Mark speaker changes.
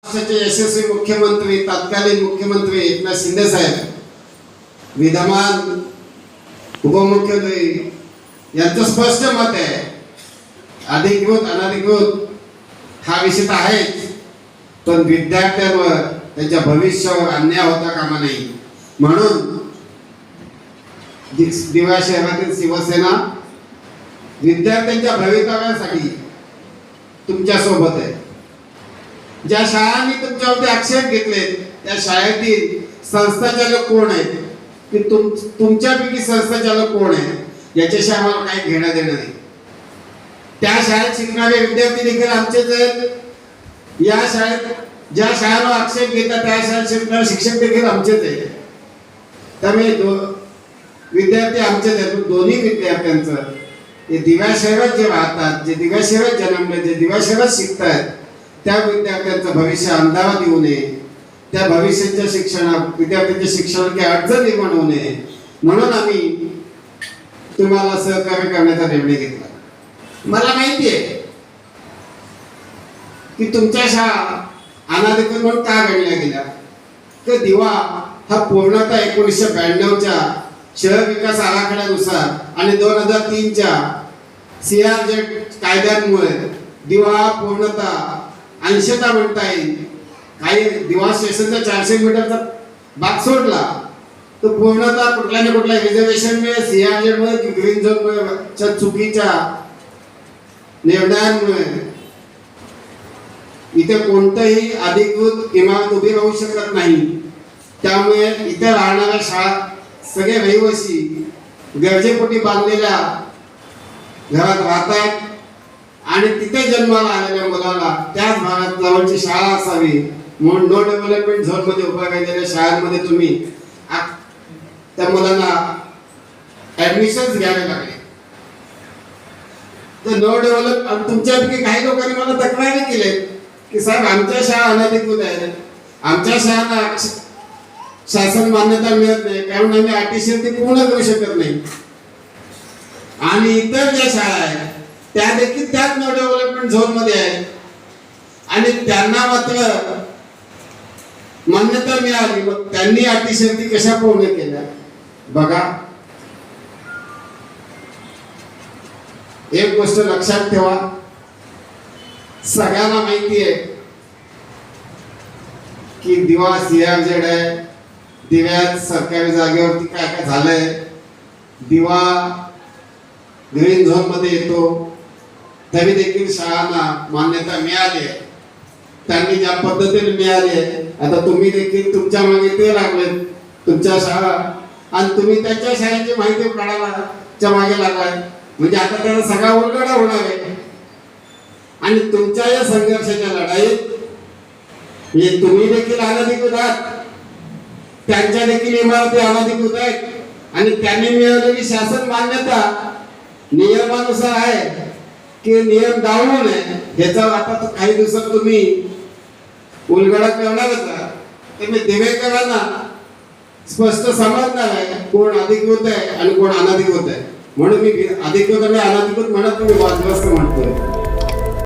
Speaker 1: महाराष्ट्राचे यशस्वी मुख्यमंत्री तत्कालीन मुख्यमंत्री एकनाथ शिंदे साहेब, विद्यमान उपमुख्यमंत्री यांचं स्पष्ट मत आहे, अधिकृत अनधिकृत हा विषय आहेच, पण विद्यार्थ्यांवर त्यांच्या भविष्यावर अन्याय होता कामा नाही. म्हणून दिवा शहरातील शिवसेना विद्यार्थ्यांच्या भवितव्यासाठी तुमच्या सोबत आहे. ज्या शाळांनी तुमच्यावरती आक्षेप घेतले त्या शाळेतील संस्थाचालक कोण आहेत, की तुमच्यापैकी संस्थाचालक कोण आहे याच्याशी आम्हाला काही घेणं देणं नाही. त्या शाळेत शिकणारे विद्यार्थी देखील आमचेच आहेत. या शाळेत ज्या शाळांवर आक्षेप घेतात त्या शाळेत शिकणारे शिक्षक देखील आमचेच आहेत. त्यामुळे विद्यार्थी आमचेच आहेत. दोन्ही विद्यार्थ्यांचं हे दिव्या शहरात जे राहतात, जे दिव्या शहरात जन्मले, जे दिव्या शहरात शिकतात त्या विद्यार्थ्यांचं भविष्य अंधारात येऊ नये, त्या भविष्याच्या शिक्षणात विद्यार्थ्यांच्या शिक्षणात काही अडचण निर्माण होऊ नये म्हणून आम्ही तुम्हाला सहकार्य करण्याचा निर्णय घेतला. मला माहिती आहे की तुमच्या शाळा अनाधिकृत म्हणून का गणल्या गेल्या, की दिवा हा पूर्णतः 1992च्या शहर विकास आराखड्यानुसार आणि 2003च्या CRZ कायद्यांमुळे दिवा हा पूर्णतः 80% म्हणता येईल. काही दिवा स्टेशनचा 400 मीटरचा भाग सोडला तो पूर्णतः कुठल्या ना कुठल्या रिझर्वेशन मुळे, CRZ मुळे, ग्रीन झोन मुळे, चुकीच्या निर्णयांमुळे इथे कोणतंही अधिकृत इमारत उभी राहू शकत नाही. त्यामुळे इथे राहणाऱ्या शाळा सगळे रहिवासी गरजेपोटी बांधलेल्या घरात राहतात आणि तिथे जन्माला आलेल्या मुलाला त्याच भागात जवळची शाळा असावी म्हणून नो डेव्हलपमेंट झोन मध्ये उभा केलेल्या शाळांमध्ये तुम्ही त्या मुलांना ऍडमिशन घ्यावे लागले. तर नो डेव्हलप तुमच्यापैकी काही लोकांनी मला तक्रारी केली की साहेब आमच्या शाळा अनधिकृत आहेत, आमच्या शाळांना शासन मान्यता मिळत नाही कारण आम्ही अटीशर्ती ते पूर्ण करू शकत नाही. आणि इतर ज्या शाळा आहेत त्या देखील त्याच नो डेव्हलपमेंट झोन मध्ये आहेत आणि त्यांना मात्र मान्यता मिळाली, मग त्यांनी अटीशर्ती कशा पूर्ण केल्या बघा. एक गोष्ट लक्षात ठेवा, सगळ्यांना माहिती आहे की दिवा CRZ आहे, दिव्यात सरकारी जागेवरती काय काय झालंय, दिवा ग्रीन झोन मध्ये येतो, तरी देखील शाळांना मान्यता मिळाली आहे. त्यांनी ज्या पद्धतीने मिळाली आहे आता तुम्ही देखील तुमच्या मागे ते लागले तुमच्या शाळा आणि तुम्ही त्यांच्या शाळेची माहिती काढायला मागे लागलाय म्हणजे आता त्याला सगळा उलगडा होणार आहे. आणि तुमच्या या संघर्षाच्या लढाईत तुम्ही देखील अनधिकृत आहात, त्यांच्या देखील इमारती अनधिकृत आहेत आणि त्यांनी मिळवलेली शासन मान्यता नियमानुसार आहे की नियम डावलू नये याचा आता काही दिवसात तुम्ही उलगडा करणारच आहात. तर मी दिवेकरांना स्पष्ट समजणार आहे कोण अधिकृत आहे आणि कोण अनधिकृत आहे. म्हणून मी अधिकृत आणि अनधिकृत म्हणत मी वादग्रस्त म्हणतोय.